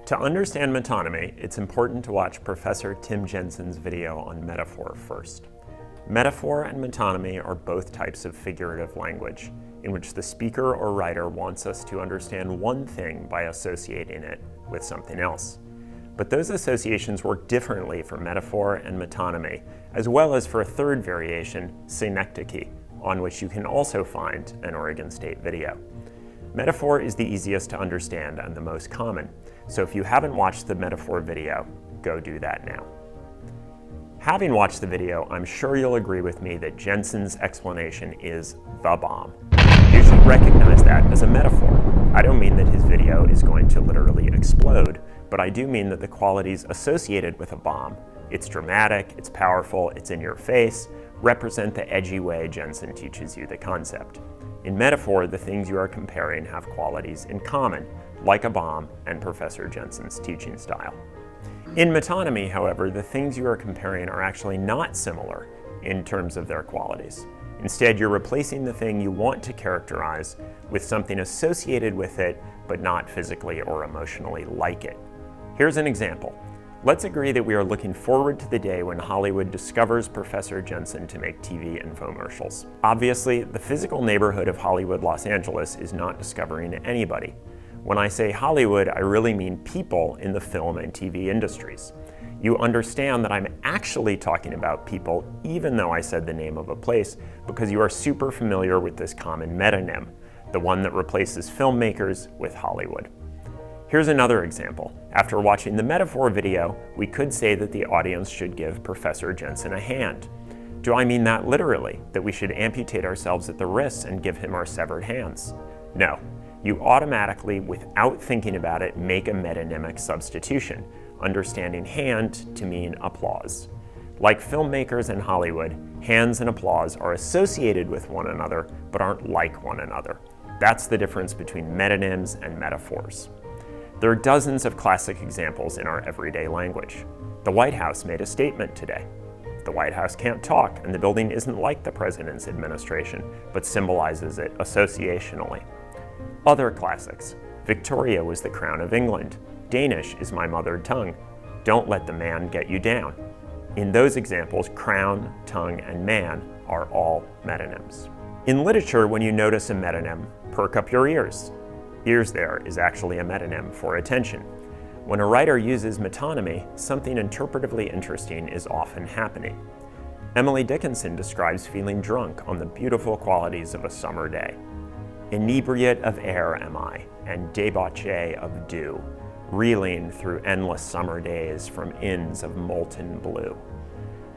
To understand metonymy, it's important to watch Professor Tim Jensen's video on metaphor first. Metaphor and metonymy are both types of figurative language, in which the speaker or writer wants us to understand one thing by associating it with something else. But those associations work differently for metaphor and metonymy, as well as for a third variation, synecdoche, on which you can also find an Oregon State video. Metaphor is the easiest to understand and the most common, so if you haven't watched the metaphor video, go do that now. Having watched the video, I'm sure you'll agree with me that Jensen's explanation is the bomb. You should recognize that as a metaphor. I don't mean that his video is going to literally explode, but I do mean that the qualities associated with a bomb, it's dramatic, it's powerful, it's in your face, represent the edgy way Jensen teaches you the concept. In metaphor, the things you are comparing have qualities in common, like a bomb and Professor Jensen's teaching style. In metonymy, however, the things you are comparing are actually not similar in terms of their qualities. Instead, you're replacing the thing you want to characterize with something associated with it, but not physically or emotionally like it. Here's an example. Let's agree that we are looking forward to the day when Hollywood discovers Professor Jensen to make TV infomercials. Obviously, the physical neighborhood of Hollywood, Los Angeles is not discovering anybody. When I say Hollywood, I really mean people in the film and TV industries. You understand that I'm actually talking about people, even though I said the name of a place, because you are super familiar with this common metonym, the one that replaces filmmakers with Hollywood. Here's another example. After watching the metaphor video, we could say that the audience should give Professor Jensen a hand. Do I mean that literally, that we should amputate ourselves at the wrists and give him our severed hands? No. You automatically, without thinking about it, make a metonymic substitution, understanding hand to mean applause. Like filmmakers in Hollywood, hands and applause are associated with one another, but aren't like one another. That's the difference between metonyms and metaphors. There are dozens of classic examples in our everyday language. The White House made a statement today. The White House can't talk, and the building isn't like the president's administration, but symbolizes it associationally. Other classics. Victoria was the crown of England. Danish is my mother tongue. Don't let the man get you down. In those examples, crown, tongue, and man are all metonyms. In literature, when you notice a metonym, perk up your ears. Ears there is actually a metonym for attention. When a writer uses metonymy, something interpretively interesting is often happening. Emily Dickinson describes feeling drunk on the beautiful qualities of a summer day. Inebriate of air am I, and debauchee of dew, reeling through endless summer days from inns of molten blue.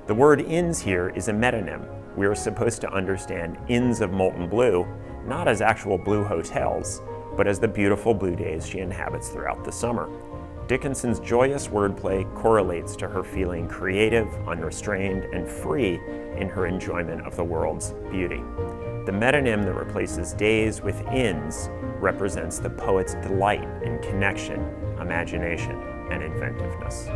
The word inns here is a metonym. We are supposed to understand inns of molten blue, not as actual blue hotels, but as the beautiful blue days she inhabits throughout the summer. Dickinson's joyous wordplay correlates to her feeling creative, unrestrained, and free in her enjoyment of the world's beauty. The metonym that replaces days with inns represents the poet's delight in connection, imagination, and inventiveness.